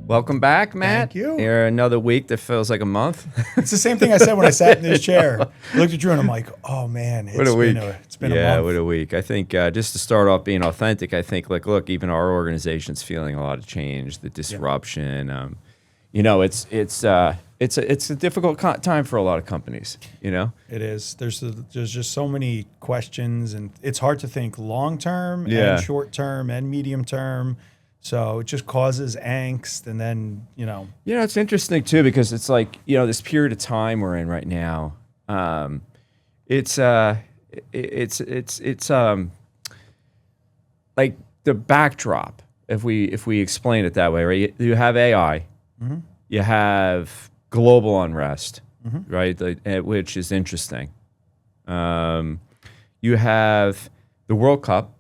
Welcome back, Matt. Thank you. Here another week that feels like a month. It's the same thing I said when I sat in this chair. I looked at Drew and I'm like, oh man, What a week. It's been a month. Yeah, what a week. I think just to start off being authentic, I think, like, look, even our organization's feeling a lot of change, the disruption. You know, it's a difficult time for a lot of companies, you know? It is. There's just so many questions, and it's hard to think long term Yeah. and short term and medium term. So it just causes angst, and then, It's interesting too, because it's like, this period of time we're in right now. It's like the backdrop. If we explain it that way, right? You have AI, you have global unrest, right? Which is interesting. You have the World Cup,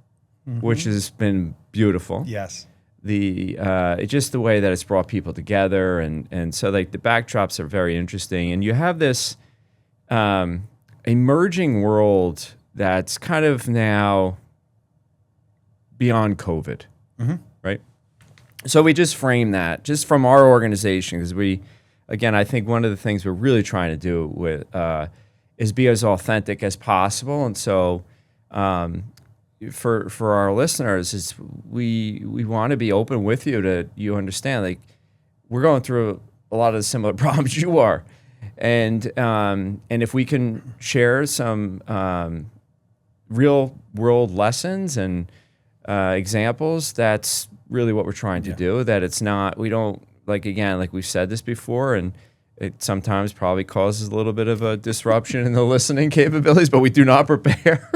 which has been beautiful. yes. Just the way that it's brought people together, and so like the backdrops are very interesting, and you have this emerging world that's kind of now beyond COVID, right? So we just frame that just from our organization, because I think one of the things we're really trying to do with is be as authentic as possible, and so. For our listeners, is we want to be open with you to you understand, like, we're going through a lot of the similar problems you are, and if we can share some real world lessons and examples, that's really what we're trying to do. That it's not, we don't, like we've said this before, and it sometimes probably causes a little bit of a disruption in the listening capabilities, but we do not prepare.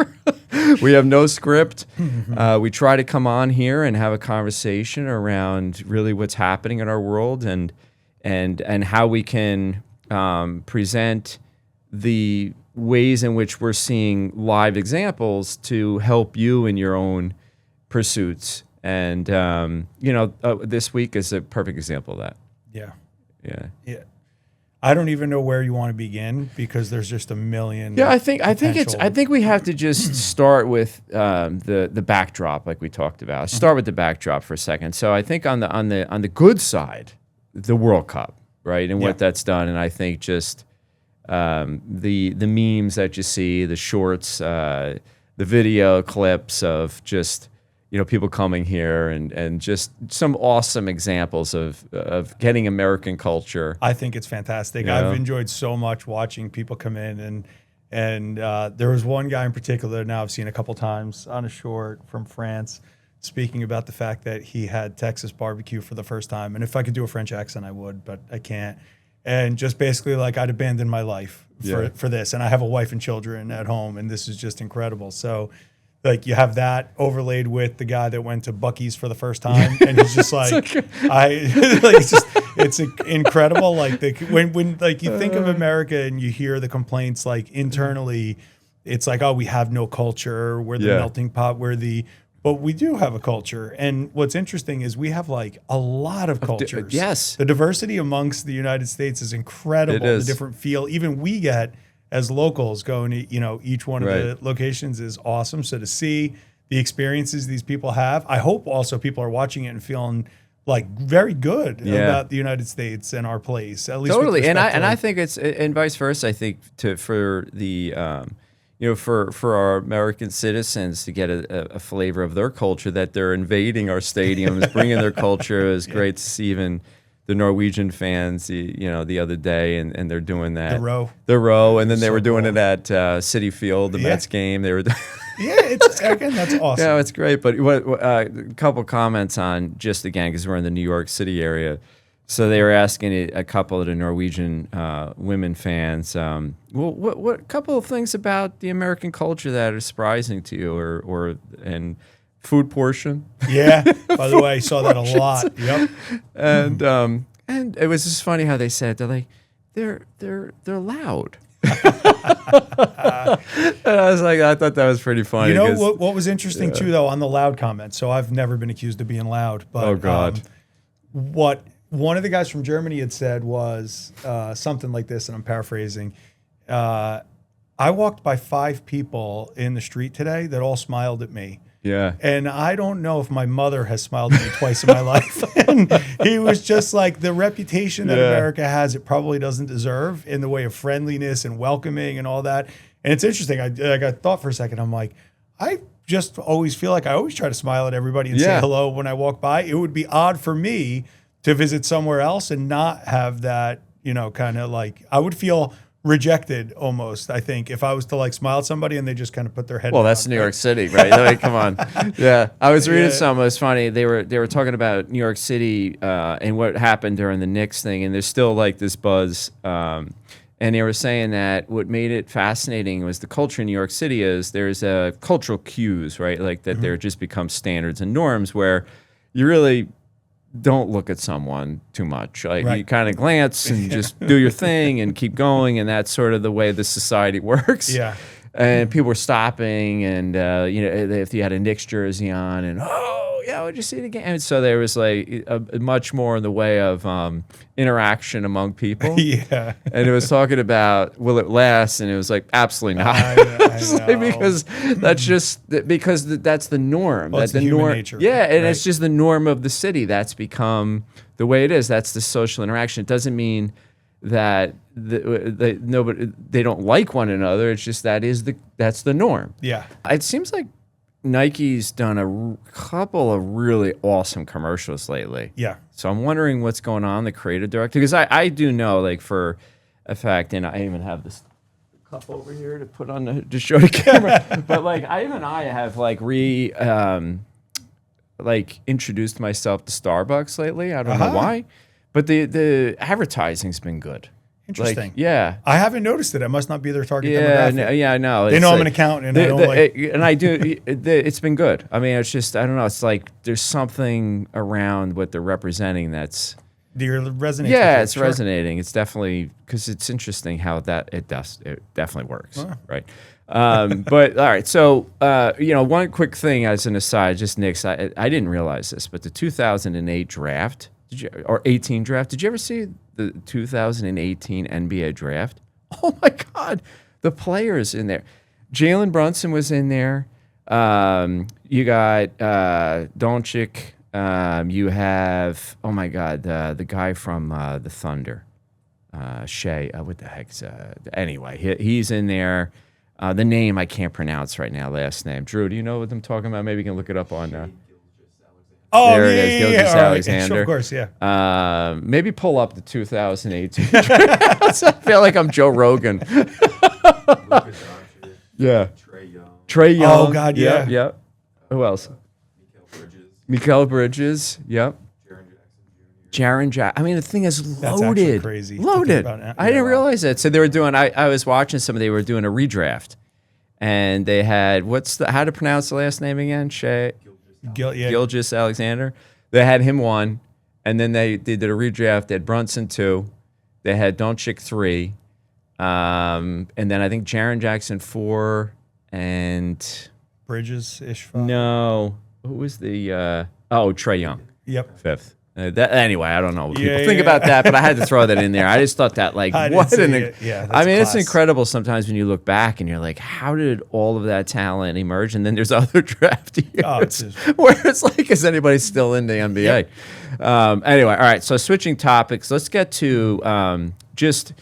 We have no script. We try to come on here and have a conversation around really what's happening in our world, and how we can present the ways in which we're seeing live examples to help you in your own pursuits. And this week is a perfect example of that. Yeah. I don't even know where you want to begin, because there's just a million. Yeah, I think we have to just start with the backdrop, like we talked about. Start with the backdrop for a second. So I think on the good side, the World Cup, right, and what that's done, and I think just the memes that you see, the shorts, the video clips of just people coming here, and just some awesome examples of getting American culture. I think it's fantastic. I've enjoyed so much watching people come in, and there was one guy in particular now I've seen a couple times on a short from France, speaking about the fact that he had Texas barbecue for the first time. And if I could do a French accent, I would, but I can't. And just basically like, I'd abandoned my life for this, and I have a wife and children at home, and this is just incredible. So like, you have that overlaid with the guy that went to Buc-ee's for the first time, and he's just like, it's incredible. Like, when like you think of America and you hear the complaints, like internally, it's like, oh, we have no culture. We're the melting pot. But we do have a culture. And what's interesting is we have like a lot of cultures. Yes. The diversity amongst the United States is incredible. It is. The different feel, even we get as locals going to, each one of the locations is awesome. So to see the experiences these people have, I hope also people are watching it and feeling like very good about the United States and our place. At least totally. I think it's, and vice versa. I think for the for our American citizens to get a flavor of their culture, that they're invading our stadiums, bringing their culture. It was great to see even the Norwegian fans, the other day, and they're doing that. The row, and then they were doing it at Citi Field, the Mets game. They were. That's awesome. Yeah, it's great. But a couple comments on, just again, because we're in the New York City area. So they were asking a couple of the Norwegian women fans, what couple of things about the American culture that are surprising to you, and food portion? Yeah. By the way, I saw that a lot. Yep. And it was just funny how they said they're loud. And I was like, I thought that was pretty funny. What was interesting too, though, on the loud comment. So I've never been accused of being loud, but oh God, what one of the guys from Germany had said was something like this, and I'm paraphrasing. I walked by 5 people in the street today that all smiled at me. Yeah. And I don't know if my mother has smiled at me twice in my life. And he was just like, the reputation that America has, it probably doesn't deserve in the way of friendliness and welcoming and all that. And it's interesting. I thought for a second, I'm like, I just always feel like I always try to smile at everybody and say hello when I walk by. It would be odd for me to visit somewhere else and not have that, kind of like, I would feel rejected almost, I think, if I was to like smile at somebody and they just kind of put their head down. That's New York City, right? Like, come on. Yeah. I was reading something. It was funny. They were talking about New York City and what happened during the Knicks thing, and there's still like this buzz. And they were saying that what made it fascinating was the culture in New York City there's cultural cues, right? Like that there just become standards and norms where you really don't look at someone too much. Like you kind of glance and just do your thing and keep going, and that's sort of the way the society works. Yeah. And people were stopping, and if you had a Knicks jersey on, and would you see it again? And so there was like a much more in the way of interaction among people. Yeah. And it was talking about, will it last? And it was like, absolutely not. I know. Like, because that's the norm. Well, that's the the human norm. nature. Yeah, and it's just the norm of the city. That's become the way it is. That's the social interaction. It doesn't mean that they don't like one another. It's just that's the norm. Yeah. It seems like Nike's done a couple of really awesome commercials lately. Yeah. So I'm wondering what's going on, the creative director, because I do know, like, for a fact, and I even have this cup over here to put on to show the camera. But like, I have like introduced myself to Starbucks lately. I don't know why, but the advertising's been good. Interesting. Like, yeah. I haven't noticed it. I must not be their target demographic. I know. They know I'm an accountant, and I don't like... And I do. It's been good. I mean, it's just, I don't know. It's like there's something around what they're representing that's... resonates. Yeah, it's resonating. It's definitely, because it's interesting how it definitely works, right? But all right, so one quick thing as an aside, just Knicks. I didn't realize this, but the 2008 draft, or 18 draft, did you ever see the 2018 NBA draft? Oh my God, the players in there. Jalen Brunson was in there. You got Doncic. You have, oh my God, the guy from the Thunder, Shea. What the heck's anyway? He's in there. The name I can't pronounce right now. Last name, Drew. Do you know what I'm talking about? Maybe you can look it up on. Oh, there it is, Gilgeous Alexander. Sure, of course, yeah. Maybe pull up the 2018. I feel like I'm Joe Rogan. Yeah. Trey Young. Oh God, yeah. Yep. Who else? Mikal Bridges. Yep. Jaren Jackson. I mean, the thing is loaded. That's actually crazy. Loaded. I didn't realize that. So they were doing. I was watching they were doing a redraft, and they had how to pronounce the last name again? Gilgeous Alexander. They had him 1, and then they did a redraft. They had Brunson 2. They had Doncic 3, and then I think Jaren Jackson 4, and Bridges-ish 5. No. Who was the Trey Young? Yep. 5th. Anyway, I don't know what people think about that, but I had to throw that in there. I just thought that, like, what an... it's incredible sometimes when you look back and you're like, how did all of that talent emerge? And then there's other draft years where it's like, is anybody still in the NBA? Yep. Anyway, all right, so switching topics, let's get to just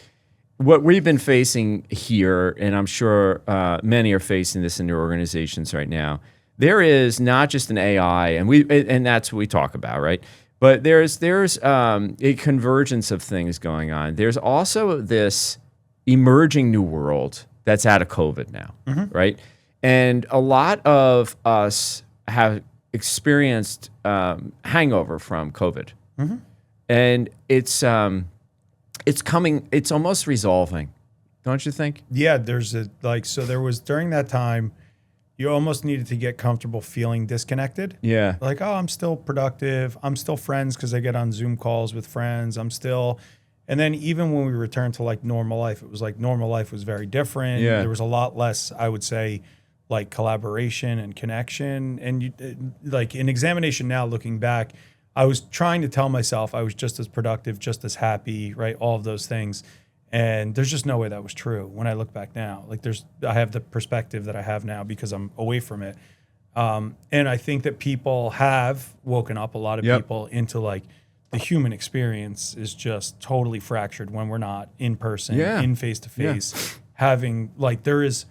what we've been facing here, and I'm sure many are facing this in their organizations right now. There is not just an AI, and that's what we talk about, right? But there's a convergence of things going on. There's also this emerging new world that's out of COVID now, right? And a lot of us have experienced hangover from COVID, and it's coming. It's almost resolving, don't you think? Yeah, there was during that time. You almost needed to get comfortable feeling disconnected. Yeah. Like, I'm still productive. I'm still friends because I get on Zoom calls with friends. And then even when we returned to like normal life, it was like normal life was very different. Yeah. There was a lot less, I would say, like collaboration and connection. And like in examination now, looking back, I was trying to tell myself I was just as productive, just as happy, right? All of those things. And there's just no way that was true when I look back now. Like I have the perspective that I have now because I'm away from it. And I think that people have woken up, a lot of people, into like the human experience is just totally fractured when we're not in person, in face to face, having like there is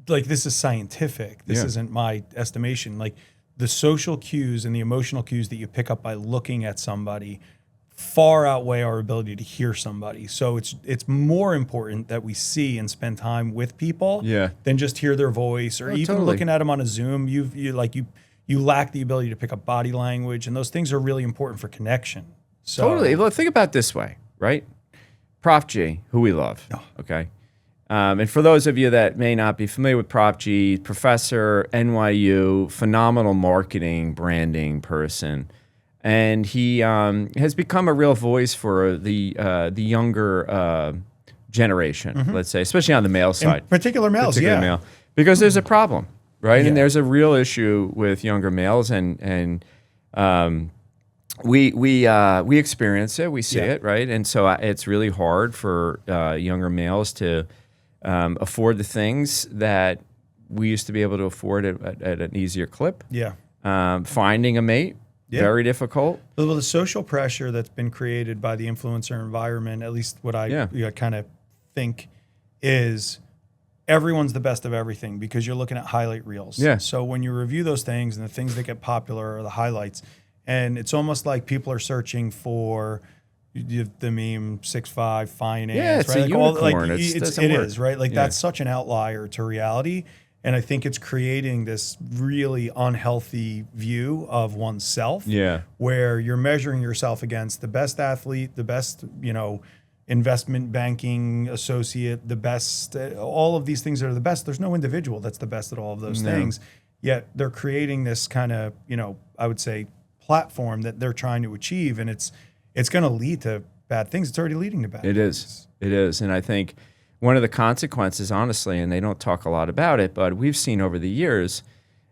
like this is scientific. This isn't my estimation. Like the social cues and the emotional cues that you pick up by looking at somebody far outweigh our ability to hear somebody. So it's more important that we see and spend time with people than just hear their voice or even looking at them on a Zoom. You lack the ability to pick up body language, and those things are really important for connection. So, totally. Well, think about it this way, right? Prof G, who we love, okay? And for those of you that may not be familiar with Prof G, professor, NYU, phenomenal marketing, branding person. And he has become a real voice for the younger generation, let's say, especially on the male side. In particular males, male, because there's a problem, right? And there's a real issue with younger males, and we experience it, we see it, right? And so it's really hard for younger males to afford the things that we used to be able to afford at an easier clip. Finding a mate. Very difficult. Well, the social pressure that's been created by the influencer environment, at least what I kind of think, is everyone's the best of everything because you're looking at highlight reels. So when you review those things and the things that get popular are the highlights, and it's almost like people are searching for the meme 6'5" finance. It's right? a unicorn. It is, right? Like that's such an outlier to reality. And I think it's creating this really unhealthy view of oneself where you're measuring yourself against the best athlete, the best, investment banking associate, the best, all of these things that are the best. There's no individual that's the best at all of those things. Yet they're creating this kind of, I would say platform that they're trying to achieve. And it's going to lead to bad things. It's already leading to bad things. It is. And I think one of the consequences, honestly, and they don't talk a lot about it, but we've seen over the years,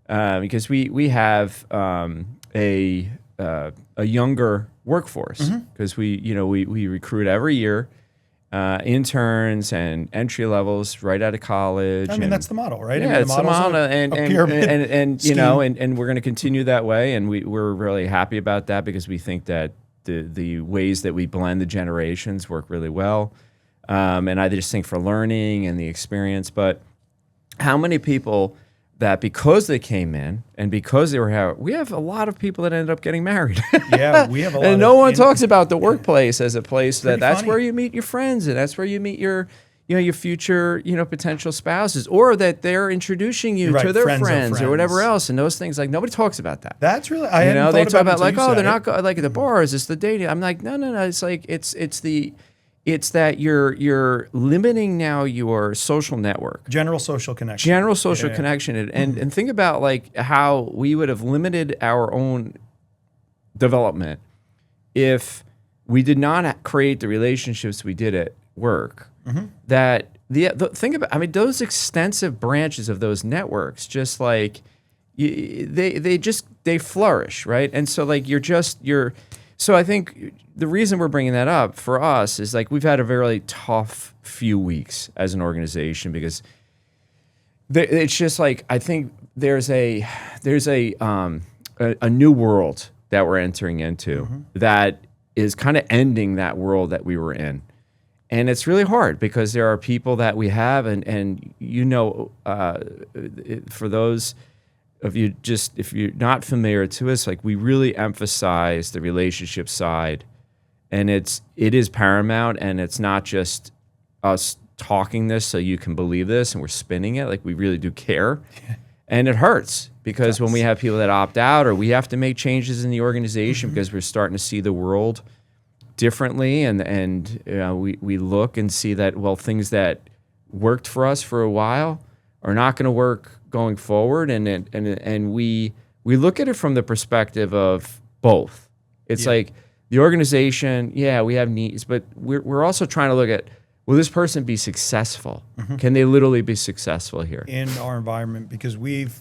because we have a younger workforce, because we recruit every year interns and entry levels right out of college. I mean, that's the model, right? Yeah, it's the model, and we're going to continue that way, and we're really happy about that because we think that the ways that we blend the generations work really well. And I just think for learning and the experience, but how many people that because they came in and because they were we have a lot of people that ended up getting married. We have a lot. And no one talks about the workplace as a place that's funny. where you meet your friends and that's where you meet your future potential spouses, or that they're introducing you to their friends or whatever else, and those things. Like nobody talks about that. That's really they talk about like, oh, they're not like at the bars. It's the dating. I'm like, no. It's like it's that you're limiting now your social network. General social connection. And think about like how we would have limited our own development if we did not create the relationships we did at work. That think about, I mean, those extensive branches of those networks, just like they flourish, right? And so like so I think the reason we're bringing that up for us is like we've had a very tough few weeks as an organization because it's just like I think there's a new world that we're entering into that is kind of ending that world that we were in. And it's really hard because there are people that we have and for those of you, just if you're not familiar to us, like we really emphasize the relationship side, and it is paramount, and it's not just us talking this so you can believe this and we're spinning it. Like we really do care, and it hurts because when we have people that opt out or we have to make changes in the organization because we're starting to see the world differently, and we look and see that things that worked for us for a while are not going to work going forward, and we look at it from the perspective of both. It's like the organization, we have needs, but we're also trying to look at, will this person be successful? Can they literally be successful here in our environment? Because we've,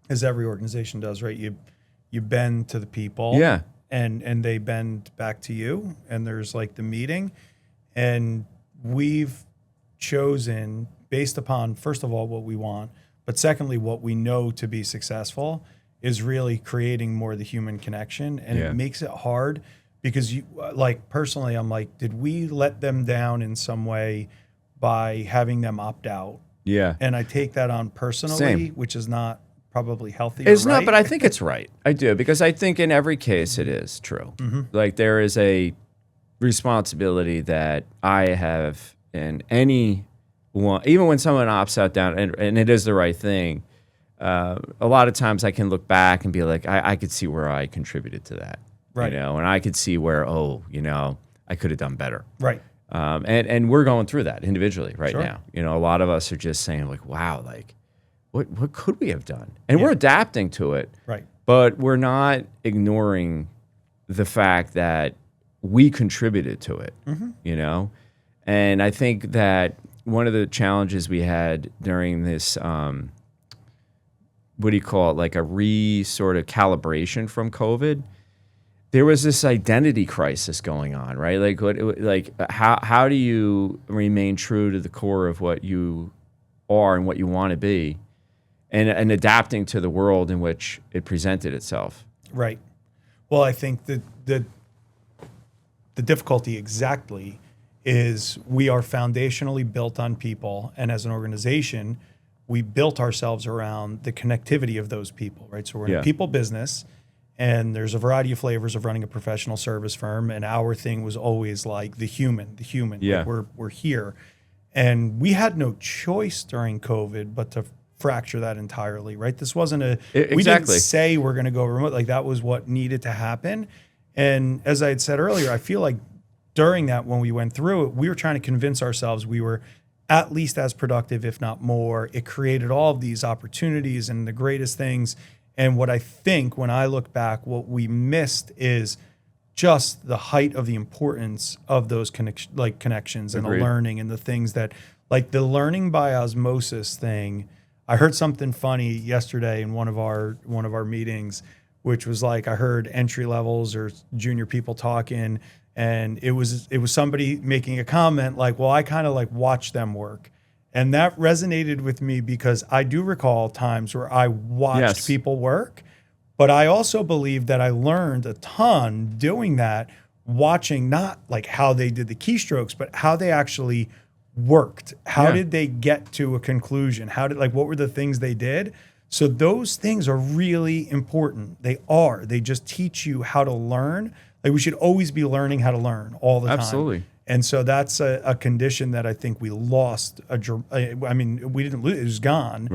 as every organization does, right? You bend to the people, and they bend back to you, and there's like the meeting, and we've chosen based upon, first of all, what we want, But secondly, what we know to be successful is really creating more of the human connection. And it makes it hard because you, like personally, I'm like, did we let them down in some way by having them opt out? Yeah. And I take that on personally, which is not probably healthy. It's not, but I think it's right. I do, because I think in every case it is true. Like there is a responsibility that I have in any one, even when someone opts out down, and it is the right thing. A lot of times I can look back and be like, I could see where I contributed to that, right? You know, and I could see where, I could have done better, right? And we're going through that individually right Sure. now. You know, a lot of us are just saying like, wow, like what could we have done? And we're adapting to it, right? But we're not ignoring the fact that we contributed to it, you know? And I think that one of the challenges we had during this, what do you call it, like a sort of calibration from COVID, there was this identity crisis going on, right? Like how do you remain true to the core of what you are and what you want to be, and adapting to the world in which it presented itself? Right. Well, I think that the difficulty exactly is we are foundationally built on people, and as an organization, we built ourselves around the connectivity of those people, right? So we're in a people business, and there's a variety of flavors of running a professional service firm, and our thing was always like the human. Yeah. Like we're here. And we had no choice during COVID but to fracture that entirely, right? This wasn't we didn't say we're going to go remote. Like that was what needed to happen. And as I had said earlier, I feel like during that, when we went through it, we were trying to convince ourselves we were at least as productive, if not more. It created all of these opportunities and the greatest things. And what I think when I look back, what we missed is just the height of the importance of those connections and the learning and the things that, like the learning by osmosis thing. I heard something funny yesterday in one of our meetings, which was like, I heard entry levels or junior people talking, and it was somebody making a comment like, well, I kind of like watch them work. And that resonated with me because I do recall times where I watched people work, but I also believe that I learned a ton doing that, watching not like how they did the keystrokes, but how they actually worked. How did they get to a conclusion? What were the things they did? So those things are really important. They just teach you how to learn. Like we should always be learning how to learn all the time. Absolutely. And so that's a condition that I think we lost. I mean, we didn't lose, it was gone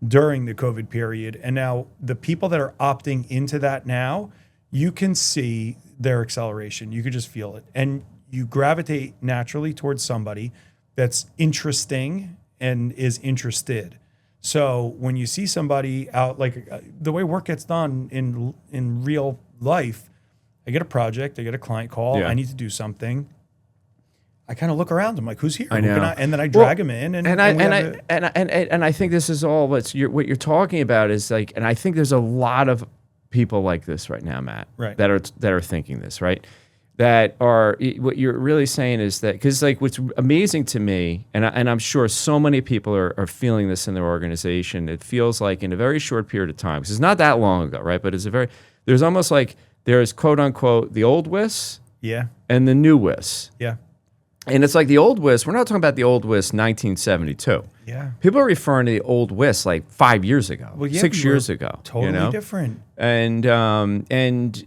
during the COVID period. And now the people that are opting into that now, you can see their acceleration. You could just feel it. And you gravitate naturally towards somebody that's interesting and is interested. So when you see somebody out, like the way work gets done in real life, I get a project, I get a client call, I need to do something. I kind of look around. I'm like, "Who's here?" I know. And then I drag him in, and I think this is all what you're talking about is like, and I think there's a lot of people like this right now, Matt, that are thinking this, right? That are, what you're really saying is that, because like what's amazing to me, and I'm sure so many people are feeling this in their organization. It feels like in a very short period of time, because it's not that long ago, right? But there's almost like there's quote unquote the old WIS, and the new WIS, And it's like the old WIS, we're not talking about the old WIS 1972. Yeah. People are referring to the old WIS like 5 years ago, 6 years ago. Totally different. And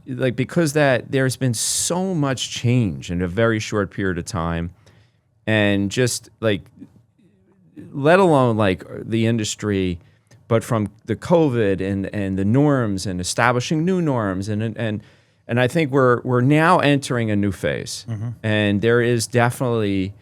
like because there's been so much change in a very short period of time, and just like, let alone like the industry, but from the COVID and the norms and establishing new norms and I think we're now entering a new phase, and there is definitely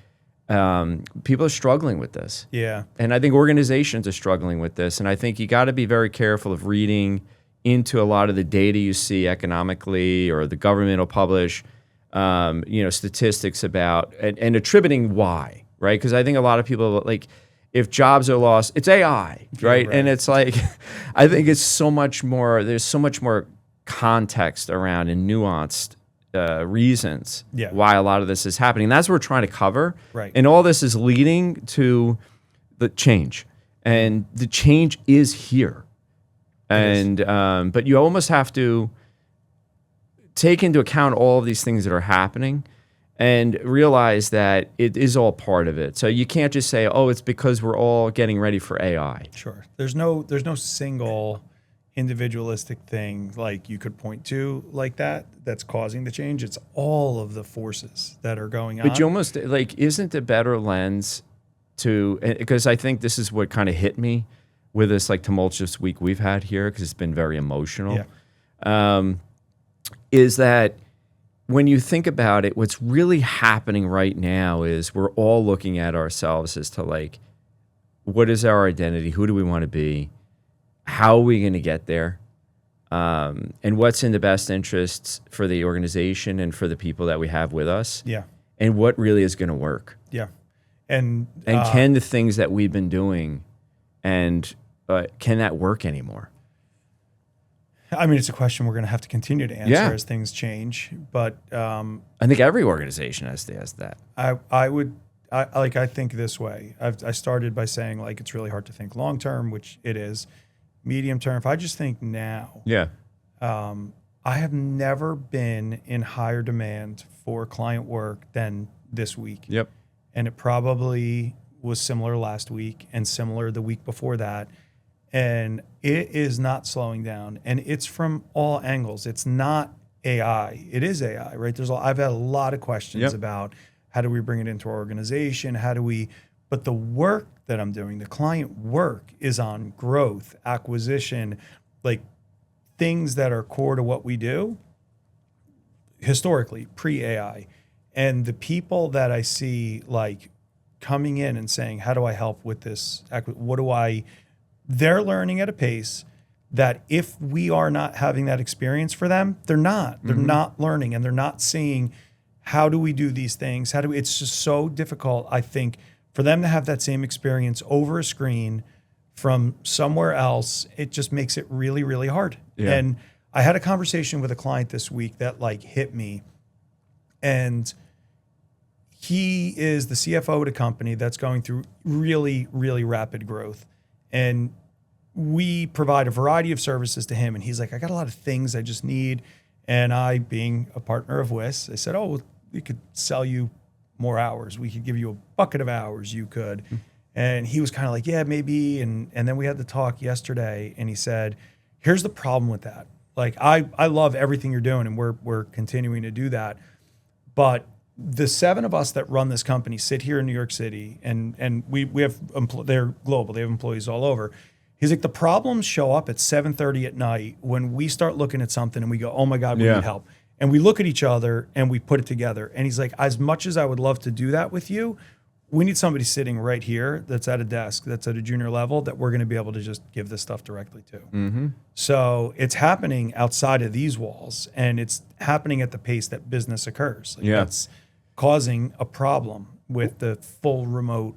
people are struggling with this. Yeah, and I think organizations are struggling with this, and I think you got to be very careful of reading into a lot of the data you see economically, or the government will publish, statistics about and attributing why, right? Because I think a lot of people like, if jobs are lost, it's AI, right? And it's like, I think it's so much more. There's so much more context around and nuanced reasons why a lot of this is happening. And that's what we're trying to cover. Right. And all this is leading to the change. and the change is here. And but you almost have to take into account all of these things that are happening and realize that it is all part of it. So you can't just say, oh, it's because we're all getting ready for AI. Sure. There's no single individualistic thing like you could point to like that's causing the change. It's all of the forces that are going on. But you almost, like, isn't a better lens to, because I think this is what kind of hit me with this like tumultuous week we've had here, because it's been very emotional, is that when you think about it, what's really happening right now is we're all looking at ourselves as to like, what is our identity? Who do we want to be? How are we going to get there? And what's in the best interests for the organization and for the people that we have with us? Yeah. And what really is going to work? Yeah. And can the things that we've been doing, and can that work anymore? I mean, it's a question we're going to have to continue to answer as things change. But I think every organization has to ask that. I think this way. I started by saying like it's really hard to think long term, which it is. Medium term. If I just think now, I have never been in higher demand for client work than this week. Yep. And it probably was similar last week and similar the week before that. And it is not slowing down. And it's from all angles. It's not AI. It is AI, right? I've had a lot of questions about how do we bring it into our organization? But the work that I'm doing, the client work, is on growth, acquisition, like things that are core to what we do historically, pre-AI. And the people that I see like coming in and saying, how do I help with this? They're learning at a pace that if we are not having that experience for them, they're not. They're not learning, and they're not seeing how do we do these things? It's just so difficult, I think, for them to have that same experience over a screen from somewhere else. It just makes it really, really hard. Yeah. And I had a conversation with a client this week that like hit me, and he is the CFO at a company that's going through really, really rapid growth. And we provide a variety of services to him. And he's like, I got a lot of things I just need. And I, being a partner of WIS, I said, oh, well, we could sell you more hours. We could give you a bucket of hours. You could. And he was kind of like, yeah, maybe. And then we had the talk yesterday, and he said, here's the problem with that. Like, I love everything you're doing, and we're continuing to do that. But the 7 of us that run this company sit here in New York City, and we have, they're global. They have employees all over. He's like, the problems show up at 7:30 at night when we start looking at something and we go, oh my God, we need help. And we look at each other and we put it together. And he's like, as much as I would love to do that with you, we need somebody sitting right here that's at a desk, that's at a junior level, that we're going to be able to just give this stuff directly to. So it's happening outside of these walls, and it's happening at the pace that business occurs. Like that's causing a problem with the full remote.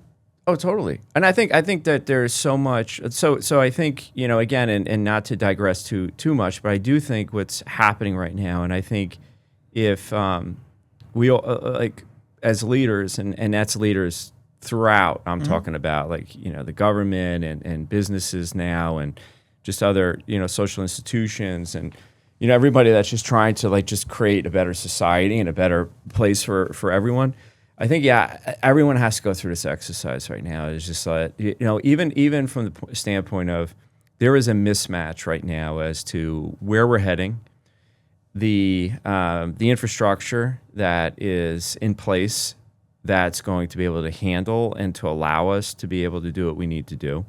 Oh, totally. And I think that there's so much. So I think, again, and not to digress too much, but I do think what's happening right now, and I think if we like as leaders, and that's leaders throughout, I'm talking about like, the government and businesses now, and just other, social institutions, and everybody that's just trying to like just create a better society and a better place for everyone. I think, everyone has to go through this exercise right now. It's just like, even from the standpoint of there is a mismatch right now as to where we're heading, the infrastructure that is in place that's going to be able to handle and to allow us to be able to do what we need to do.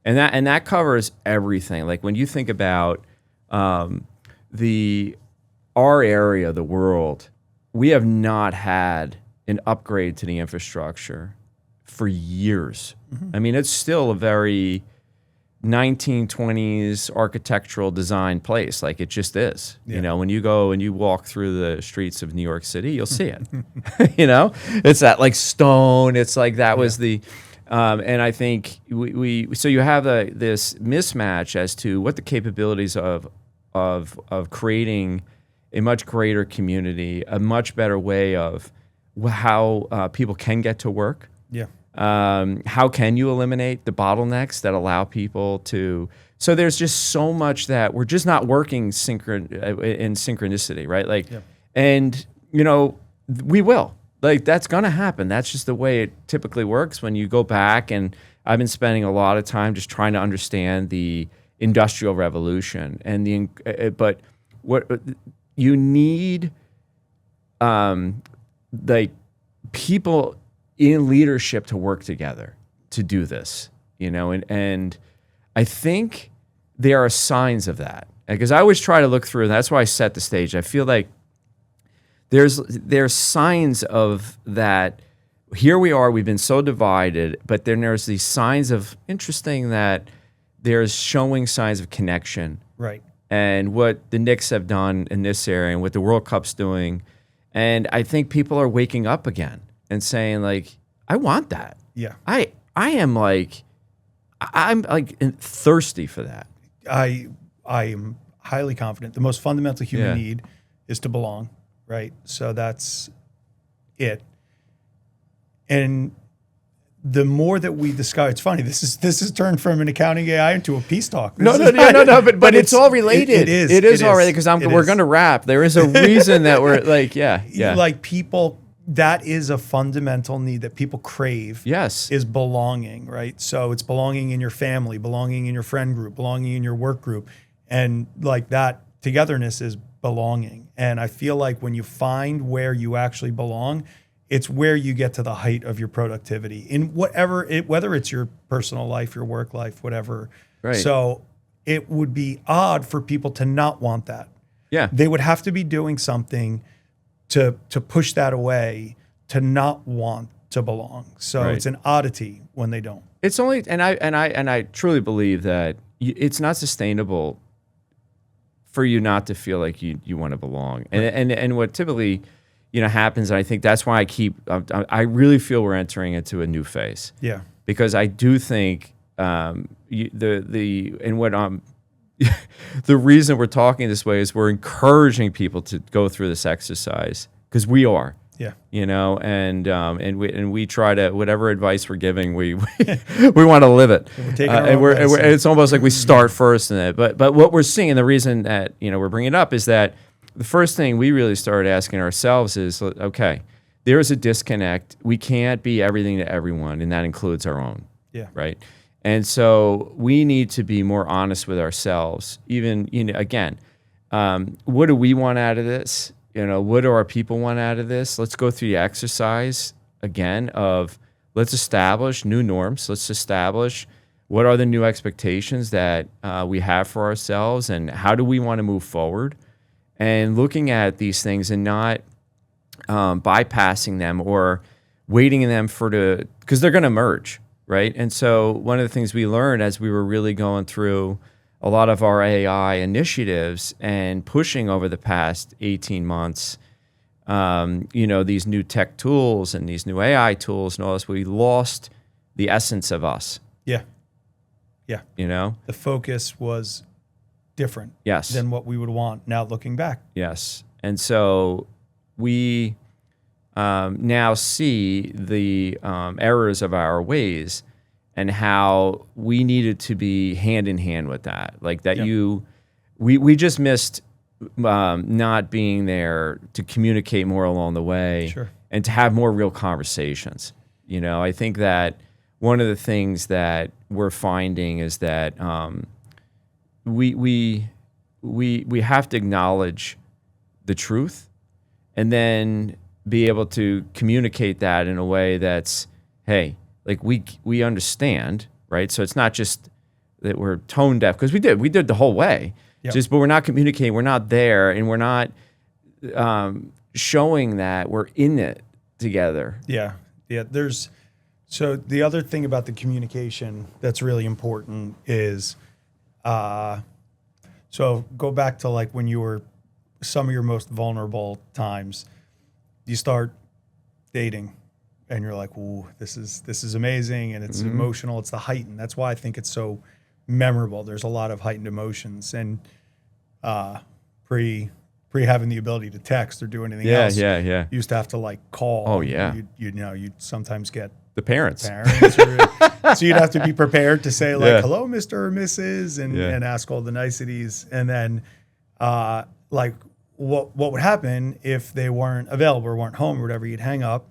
And that covers everything. Like when you think about our area, the world, we have not had an upgrade to the infrastructure for years. I mean, it's still a very 1920s architectural design place. Like it just is. When you go and you walk through the streets of New York City, you'll see it. It's that like stone. It's like that was the, and I think so you have this mismatch as to what the capabilities of creating a much greater community, a much better way of how people can get to work. How can you eliminate the bottlenecks that allow people to? So there's just so much that we're just not working in synchronicity, right? Like, and we will. Like, that's gonna happen. That's just the way it typically works when you go back. And I've been spending a lot of time just trying to understand the Industrial Revolution and but what you need, like people in leadership to work together to do this, and I think there are signs of that, because I always try to look through, and that's why I set the stage. I feel like there's signs of that. Here we are, we've been so divided, but then there's these signs of interesting that there's showing signs of connection. Right. And what the Knicks have done in this area and what the World Cup's doing. And I think people are waking up again and saying, like, I want that. Yeah. I'm like thirsty for that. I am highly confident. The most fundamental human need is to belong, right? So that's it. And the more that we discover, it's funny. This is turned from an accounting AI into a peace talk. No, but it's all related. It is all related, because we're going to wrap. There is a reason that we're like, like people. That is a fundamental need that people crave. Yes, is belonging, right? So it's belonging in your family, belonging in your friend group, belonging in your work group, and like that togetherness is belonging. And I feel like when you find where you actually belong, it's where you get to the height of your productivity in whether it's your personal life, your work life, whatever. Right. So it would be odd for people to not want that. Yeah. They would have to be doing something to push that away, to not want to belong. So it's an oddity when they don't. It's only, and I truly believe that it's not sustainable for you not to feel like you want to belong. And what typically happens, and I think that's why I really feel we're entering into a new phase. Yeah. Because I do think the reason we're talking this way is we're encouraging people to go through this exercise, because we are. Yeah. And we try to, whatever advice we're giving, we want to live it. It's almost like we start first in it. But what we're seeing, and the reason that we're bringing it up, is that the first thing we really started asking ourselves is, okay, there is a disconnect. We can't be everything to everyone, and that includes our own. Yeah. Right. And so we need to be more honest with ourselves. Even, again, what do we want out of this? What do our people want out of this? Let's go through the exercise again of, let's establish new norms. Let's establish what are the new expectations that we have for ourselves, and how do we want to move forward? And looking at these things and not bypassing them or waiting in them because they're going to merge, right? And so one of the things we learned as we were really going through a lot of our AI initiatives and pushing over the past 18 months, these new tech tools and these new AI tools and all this, we lost the essence of us. Yeah. Yeah. The focus was different than what we would want now looking back. Yes. And so we now see the errors of our ways and how we needed to be hand in hand with that. Like that we just missed not being there to communicate more along the way and to have more real conversations. I think that one of the things that we're finding is that we have to acknowledge the truth and then be able to communicate that in a way that's, hey, like we understand, right? So it's not just that we're tone deaf, because we did the whole way. But we're not communicating, we're not there, and we're not showing that we're in it together. Yeah. So the other thing about the communication that's really important is, so go back to like when you were some of your most vulnerable times, you start dating and you're like, ooh, this is amazing, and it's emotional, it's the heightened. That's why I think it's so memorable. There's a lot of heightened emotions, and pre having the ability to text or do anything else. You used to have to like call. Oh yeah. You'd sometimes get The parents. So you'd have to be prepared to say like, hello, Mr. or Mrs. and ask all the niceties. And then like what would happen if they weren't available or weren't home or whatever, you'd hang up.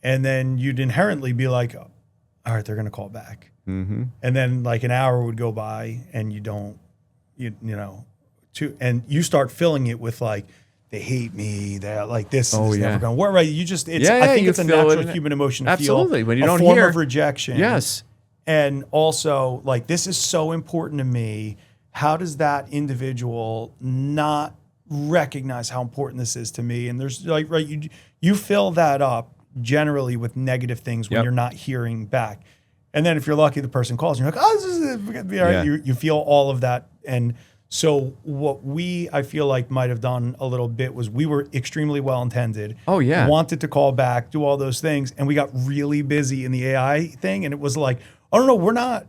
And then you'd inherently be like, all right, they're going to call back. Mm-hmm. And then like an hour would go by and and you start filling it with like, they hate me. They're like, this is never going to work. Right? I think it's a natural human emotion to feel when you don't form hear of rejection. Yes. And also like, this is so important to me. How does that individual not recognize how important this is to me? And there's like, right, you fill that up generally with negative things when you're not hearing back. And then if you're lucky, the person calls and you're like, oh, this is you feel all of that. And so what I feel like might have done a little bit was we were extremely well-intended. Oh, yeah. Wanted to call back, do all those things. And we got really busy in the AI thing. And it was like, oh, no, we're not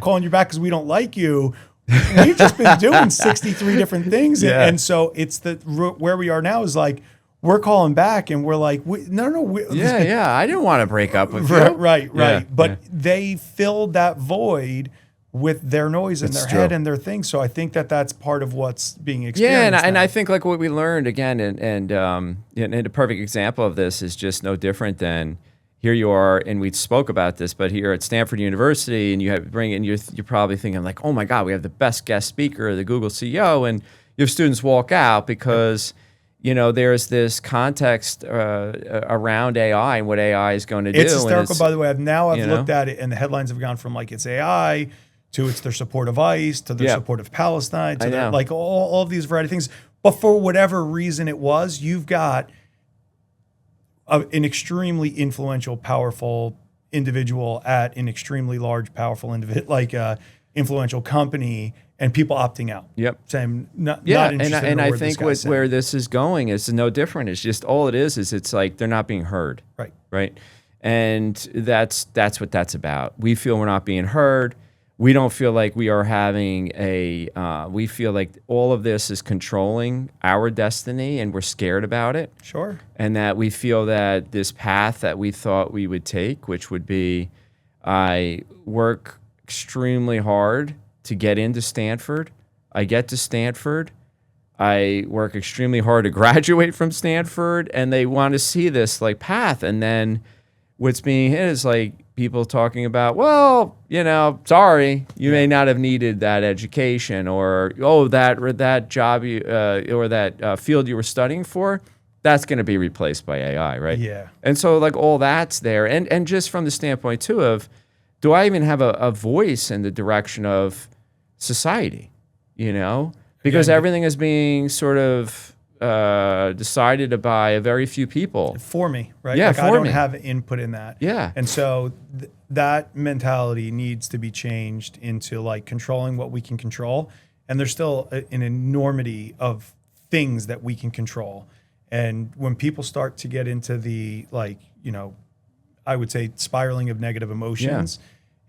calling you back because we don't like you. We've just been doing 63 different things. Yeah. And so it's where we are now is like, we're calling back and we're like, no. I didn't want to break up with you. Right. Yeah, but they filled that void with their noise in their head and their things. So I think that's part of what's being experienced. Yeah, and I think like what we learned again, and a perfect example of this is just no different than here you are, and we spoke about this, but here at Stanford University, and you're probably thinking like, oh my God, we have the best guest speaker, the Google CEO, and you have students walk out because there's this context around AI and what AI is going to do. It's hysterical, by the way. I've looked at it, and the headlines have gone from like it's AI to it's their support of ICE to their support of Palestine to their, like all of these variety of things. But for whatever reason it was, you've got an extremely influential, powerful individual at an extremely large, powerful influential company, and people opting out. Yep. Saying not interested and I think where this is going is no different. It's just all it is it's like they're not being heard. Right. And that's what that's about. We feel we're not being heard. We don't feel like we are having we feel like all of this is controlling our destiny and we're scared about it. Sure. And that we feel that this path that we thought we would take, which would be I work extremely hard to get into Stanford. I get to Stanford. I work extremely hard to graduate from Stanford, and they want to see this like path. And then what's being hit is like people talking about, well, sorry, you may not have needed that education, or that job or that field you were studying for, that's going to be replaced by AI, right? Yeah. And so like all that's there, and just from the standpoint too of, do I even have a voice in the direction of society? Because everything is being sort of decided by a very few people. For me, right? Yeah, I don't have input in that. Yeah. And so that mentality needs to be changed into like controlling what we can control. And there's still an enormity of things that we can control. And when people start to get into the I would say spiraling of negative emotions,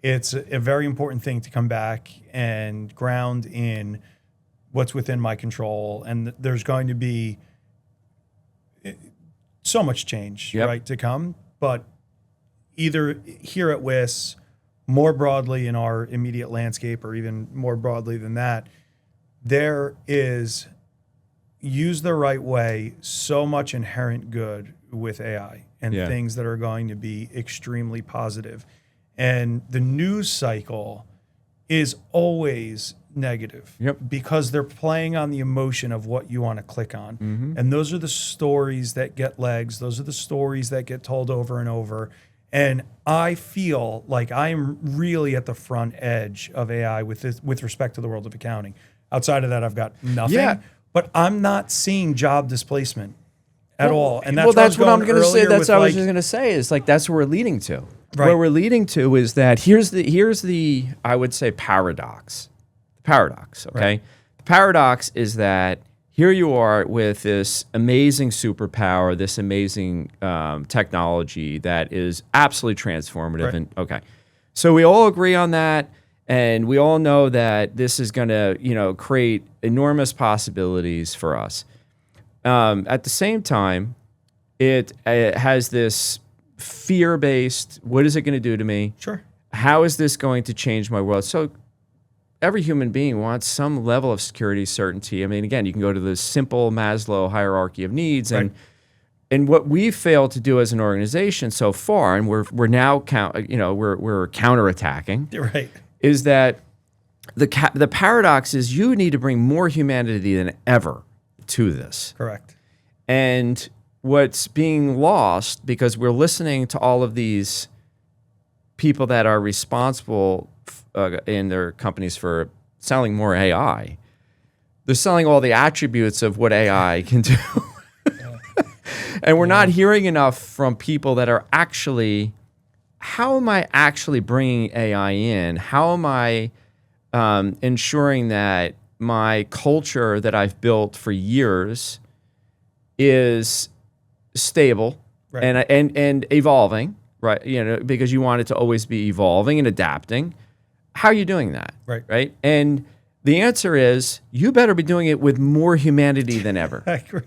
it's a very important thing to come back and ground in what's within my control. And there's going to be so much change, right, to come. But either here at WIS, more broadly in our immediate landscape, or even more broadly than that, there is, used the right way, so much inherent good with AI and things that are going to be extremely positive. And the news cycle is always negative because they're playing on the emotion of what you want to click on. Mm-hmm. And those are the stories that get legs. Those are the stories that get told over and over. And I feel like I'm really at the front edge of AI with respect to the world of accounting. Outside of that, I've got nothing. Yeah. But I'm not seeing job displacement at all. And that's what I'm going to say. That's what I was just going to say is like that's where we're leading to. Right. Where we're leading to is that here's the I would say paradox. Okay? Right. The paradox is that here you are with this amazing superpower, this amazing technology that is absolutely transformative. Right. And so we all agree on that, and we all know that this is going to create enormous possibilities for us. At the same time, it has this fear-based. What is it going to do to me? Sure. How is this going to change my world? So every human being wants some level of security, certainty. I mean, again, you can go to the simple Maslow hierarchy of needs, and what we've failed to do as an organization so far, and we're now we're counterattacking, right, is that the paradox is you need to bring more humanity than ever to this. Correct. And what's being lost, because we're listening to all of these people that are responsible in their companies for selling more AI, they're selling all the attributes of what AI can do. And we're not hearing enough from people that are actually, how am I actually bringing AI in? How am I ensuring that my culture that I've built for years is stable and evolving, right? You know, because you want it to always be evolving and adapting. How are you doing that? Right. And the answer is you better be doing it with more humanity than ever. I agree.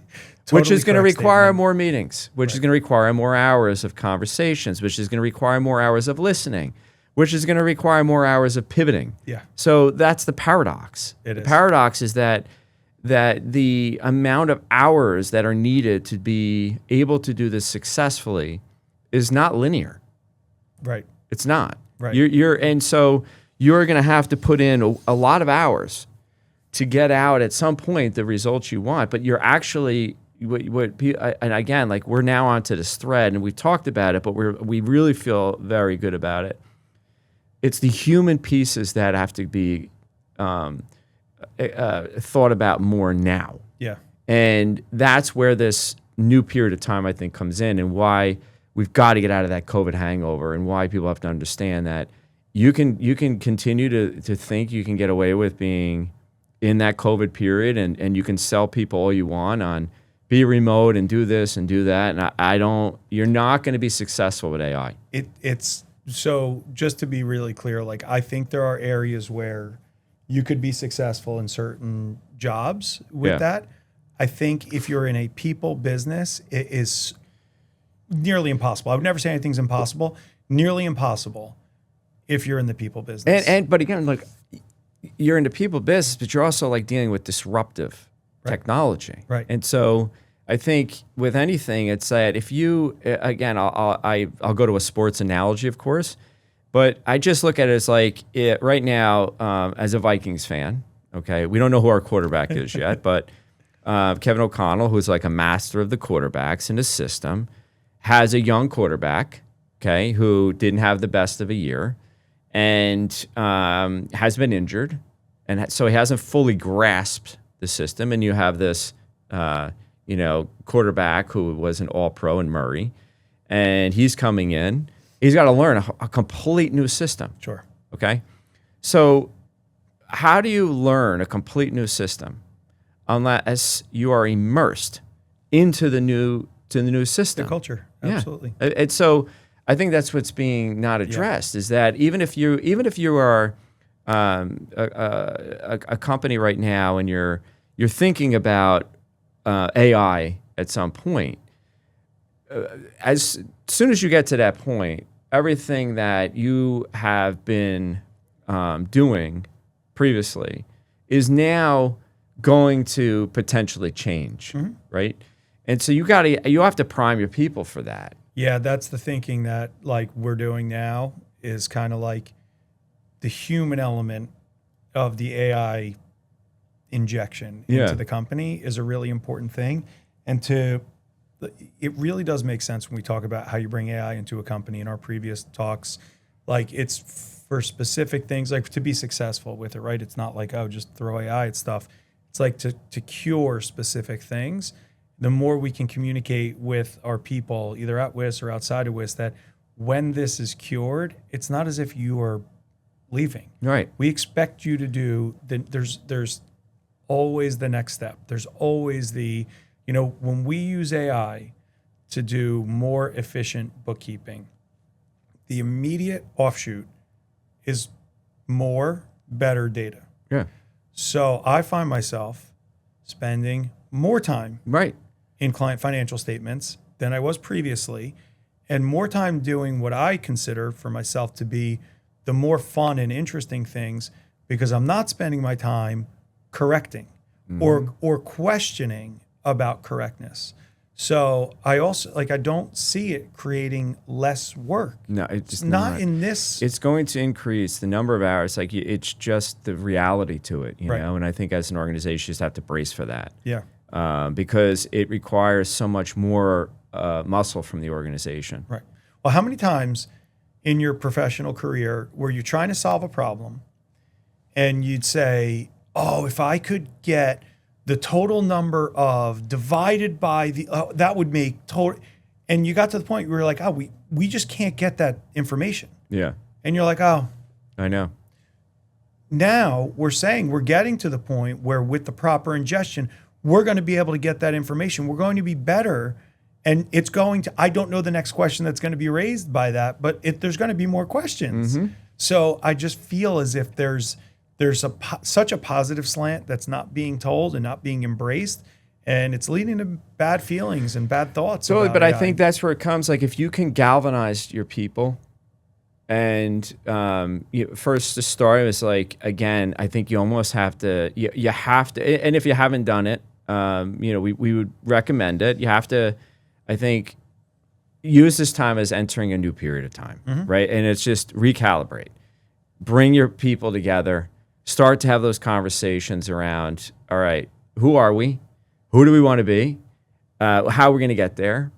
Which is going to require more meetings, which is going to require more hours of conversations, which is going to require more hours of listening, which is going to require more hours of pivoting. Yeah. So that's the paradox. The paradox is that the amount of hours that are needed to be able to do this successfully is not linear. Right. It's not. Right. And so you're going to have to put in a lot of hours to get out at some point the results you want, but you're actually and again, like we're now onto this thread, and we've talked about it, but we really feel very good about it. It's the human pieces that have to be thought about more now. Yeah. And that's where this new period of time, I think, comes in, and why we've got to get out of that COVID hangover, and why people have to understand that you can continue to think you can get away with being in that COVID period, and you can sell people all you want on be remote and do this and do that. And you're not going to be successful with AI. It's so, just to be really clear, like I think there are areas where you could be successful in certain jobs with that. I think if you're in a people business, it is nearly impossible. I would never say anything's impossible. Nearly impossible if you're in the people business. But again, like you're in the people business, but you're also like dealing with disruptive technology. Right. And so I think with anything, it's that if you, again, I'll go to a sports analogy, of course, but I just look at it as like right now, as a Vikings fan, okay, we don't know who our quarterback is yet, but Kevin O'Connell, who's like a master of the quarterbacks in his system, has a young quarterback, okay, who didn't have the best of a year and has been injured. And so he hasn't fully grasped the system. And you have this, quarterback who was an all-pro in Murray, and he's coming in. He's got to learn a complete new system. Sure. Okay. So how do you learn a complete new system unless you are immersed into the new system? The culture. Absolutely. Yeah. And so I think that's what's being not addressed is that even if you are a company right now and you're thinking about AI at some point, as soon as you get to that point, everything that you have been doing previously is now going to potentially change, right? And so you have to prime your people for that. Yeah, that's the thinking that like we're doing now is kind of like the human element of the AI injection into the company is a really important thing. And it really does make sense when we talk about how you bring AI into a company in our previous talks. Like it's for specific things, like to be successful with it, right? It's not like, oh, just throw AI at stuff. It's like to cure specific things. The more we can communicate with our people, either at WIS or outside of WIS, that when this is cured, it's not as if you are leaving. Right. We expect you to do, there's always the next step. There's always when we use AI to do more efficient bookkeeping, the immediate offshoot is more, better data. Yeah. So I find myself spending more time in client financial statements than I was previously. and more time doing what I consider for myself to be the more fun and interesting things, because I'm not spending my time correcting or questioning about correctness. So I also I don't see it creating less work. No, it's not in this. It's going to increase the number of hours. Like it's just the reality to it, you know. And I think as an organization, you just have to brace for that. Yeah. Because it requires so much more muscle from the organization. Right. Well, how many times in your professional career were you trying to solve a problem, and you'd say, "Oh, if I could get the total number of divided by the that would make total," and you got to the point where you're like, "Oh, we just can't get that information." Yeah. And you're like, "Oh, I know." Now we're saying we're getting to the point where with the proper ingestion, we're going to be able to get that information. We're going to be better. And it's going to, I don't know the next question that's going to be raised by that, but there's going to be more questions. So I just feel as if there's such a positive slant that's not being told and not being embraced. And it's leading to bad feelings and bad thoughts. Totally, but I think that's where it comes. Like if you can galvanize your people, and first the story was like, again, I think you almost have to, you have to, and if you haven't done it, we would recommend it. You have to, I think, use this time as entering a new period of time, right? And it's just recalibrate. Bring your people together. Start to have those conversations around, all right, who are we? Who do we want to be? How are we going to get there?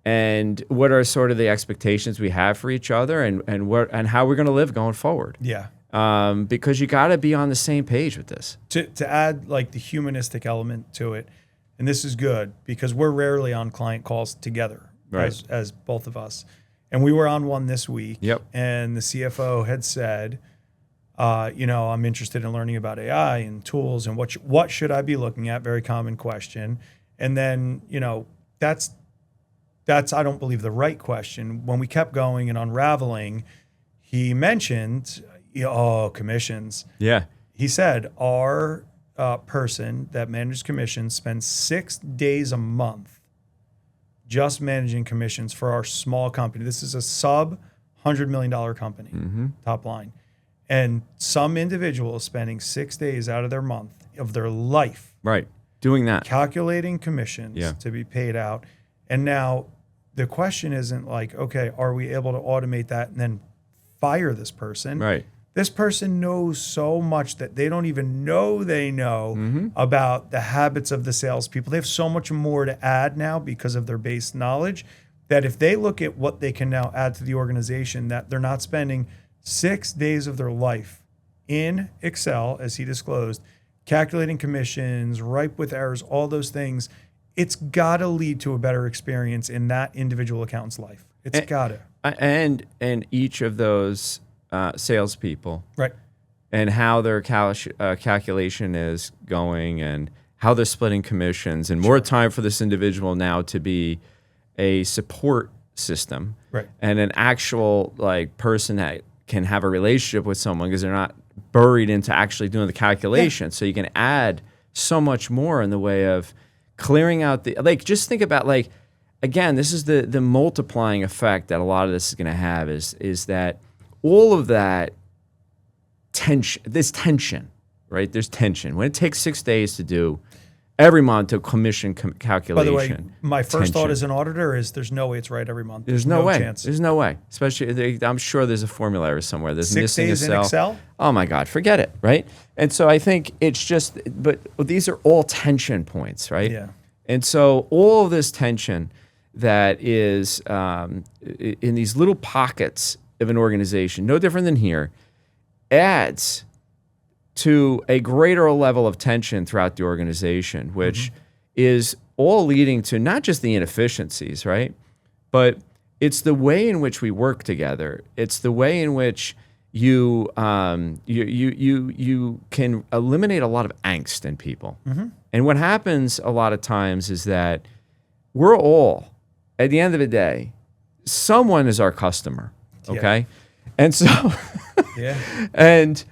And what are sort of the expectations we have for each other, and how we're going to live going forward? Yeah. Because you got to be on the same page with this. To add like the humanistic element to it, and this is good because we're rarely on client calls together, right, as both of us. And we were on one this week. Yep. And the CFO had said, I'm interested in learning about AI and tools and what should I be looking at? Very common question. And then, that's I don't believe the right question. When we kept going and unraveling, he mentioned, commissions. Yeah. He said our person that manages commissions spends 6 days a month just managing commissions for our small company. This is a sub $100 million company, top line. And some individual is spending 6 days out of their month of their life. Right. Doing that. Calculating commissions to be paid out. And now the question isn't like, okay, are we able to automate that and then fire this person? Right. This person knows so much that they don't even know they know about the habits of the salespeople. They have so much more to add now because of their base knowledge that if they look at what they can now add to the organization, that they're not spending 6 days of their life in Excel, as he disclosed, calculating commissions, ripe with errors, all those things. It's got to lead to a better experience in that individual accountant's life. It's got to. And each of those salespeople, right, and how their calculation is going, and how they're splitting commissions, and more time for this individual now to be a support system, right, and an actual person that can have a relationship with someone because they're not buried into actually doing the calculation. Yeah. So you can add so much more in the way of clearing out just think about again, this is the multiplying effect that a lot of this is going to have is that all of that tension, right? There's tension. When it takes 6 days to do every month a commission calculation. By the way, my first thought as an auditor is there's no way it's right every month. There's no way. Chance. There's no way. Especially, I'm sure there's a formula error somewhere. There's 6 missing days a cell. in Excel? Oh my God, forget it, right? And so I think it's just, but these are all tension points, right? Yeah. And so all of this tension that is in these little pockets of an organization, no different than here, adds to a greater level of tension throughout the organization, which is all leading to not just the inefficiencies, right? But it's the way in which we work together. It's the way in which you can eliminate a lot of angst in people. And what happens a lot of times is that we're all, at the end of the day, someone is our customer, okay? And so, and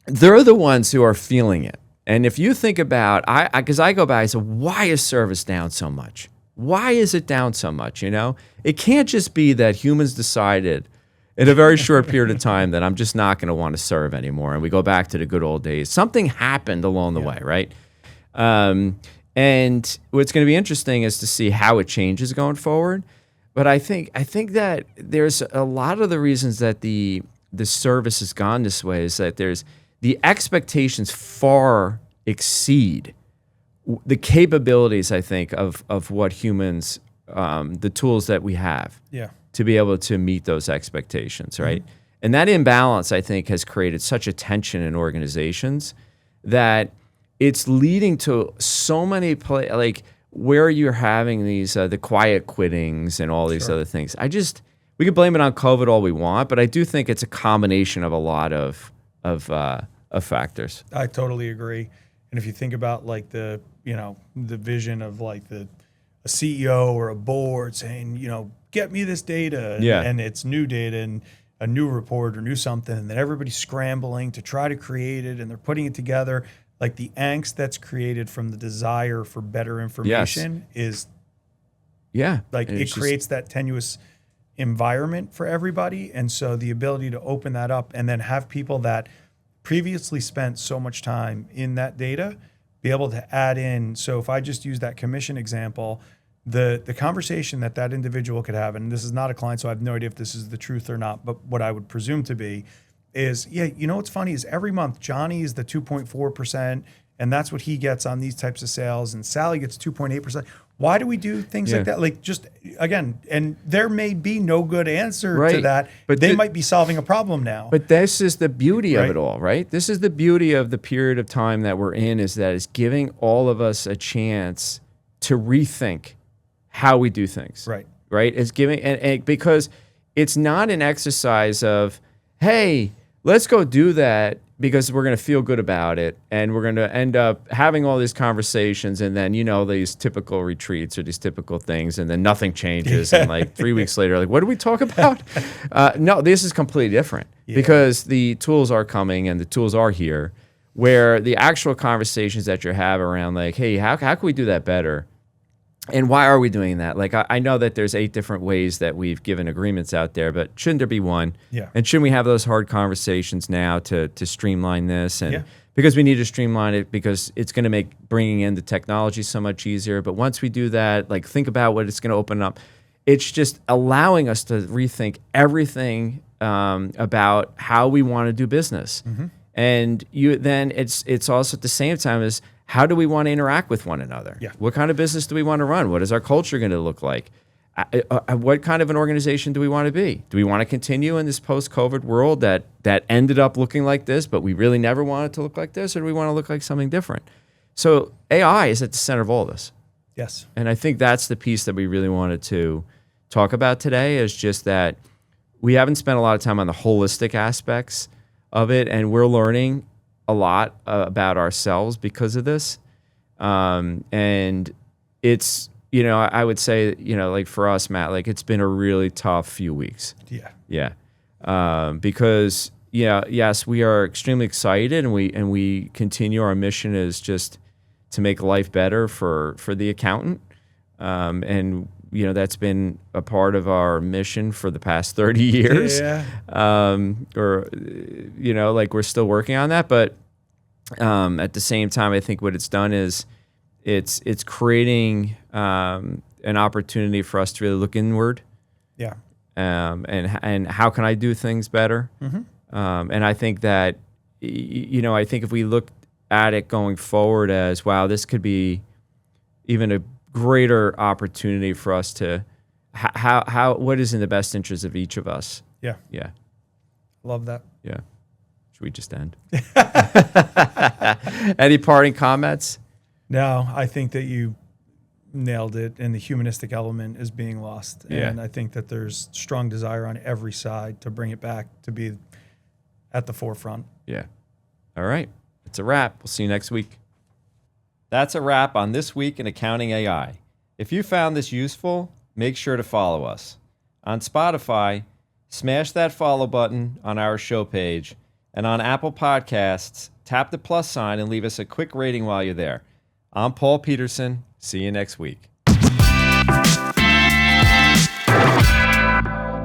they're the ones who are feeling it. And if you think about, because I go back, I say, why is service down so much? Why is it down so much? It can't just be that humans decided in a very short period of time that I'm just not going to want to serve anymore, and we go back to the good old days. Something happened along the way, right? And what's going to be interesting is to see how it changes going forward. But I think that there's a lot of the reasons that the service has gone this way is that there's the expectations far exceed the capabilities, I think, of what humans, the tools that we have to be able to meet those expectations, right? Mm-hmm. And that imbalance, I think, has created such a tension in organizations that it's leading to so many where you're having these the quiet quittings and all these other things. We could blame it on COVID all we want, but I do think it's a combination of a lot of factors. I totally agree. And if you think about the vision of a CEO or a board saying, get me this data, and it's new data and a new report or new something, and then everybody's scrambling to try to create it, and they're putting it together. The angst that's created from the desire for better information is, it creates that tenuous environment for everybody. And so the ability to open that up and then have people that previously spent so much time in that data be able to add in. So if I just use that commission example, the conversation that individual could have, and this is not a client, so I have no idea if this is the truth or not, but what I would presume to be is, what's funny is every month Johnny is the 2.4%, and that's what he gets on these types of sales, and Sally gets 2.8%. Why do we do things like that? Just, again, and there may be no good answer to that, but they might be solving a problem now. But this is the beauty of it all, right? This is the beauty of the period of time that we're in, is that it's giving all of us a chance to rethink how we do things. Right? It's giving, and because it's not an exercise of, hey, let's go do that because we're going to feel good about it, and we're going to end up having all these conversations, and then these typical retreats or these typical things, and then nothing changes, and 3 weeks later, what did we talk about? No, this is completely different because the tools are coming and the tools are here, where the actual conversations that you have around hey, how can we do that better? And why are we doing that? I know that there's 8 different ways that we've given agreements out there, but shouldn't there be one? Yeah. And shouldn't we have those hard conversations now to streamline this? And because we need to streamline it because it's going to make bringing in the technology so much easier. But once we do that, think about what it's going to open up. It's just allowing us to rethink everything about how we want to do business. Mm-hmm. And then it's also at the same time as, how do we want to interact with one another? Yeah. What kind of business do we want to run? What is our culture going to look like? What kind of an organization do we want to be? Do we want to continue in this post-COVID world that ended up looking like this, but we really never want it to look like this, or do we want to look like something different? So AI is at the center of all this. Yes. And I think that's the piece that we really wanted to talk about today, is just that we haven't spent a lot of time on the holistic aspects of it, and we're learning a lot about ourselves because of this. And it's, I would say, for us, Matt, it's been a really tough few weeks. Yeah. Because, yes, we are extremely excited, and we continue. Our mission is just to make life better for the accountant. And, that's been a part of our mission for the past 30 years. Yeah. We're still working on that. But at the same time, I think what it's done is it's creating an opportunity for us to really look inward. Yeah. And how can I do things better? Mm-hmm. And I think that, I think if we look at it going forward as, wow, this could be even a greater opportunity for us to what is in the best interest of each of us. Yeah. Love that. Yeah. Should we just end? Any parting comments? No, I think that you nailed it, and the humanistic element is being lost. Yeah. And I think that there's strong desire on every side to bring it back to be at the forefront. Yeah. All right. It's a wrap. We'll see you next week. That's a wrap on This Week in Accounting AI. If you found this useful, make sure to follow us. On Spotify, smash that follow button on our show page. And on Apple Podcasts, tap the plus sign and leave us a quick rating while you're there. I'm Paul Peterson. See you next week. Bye.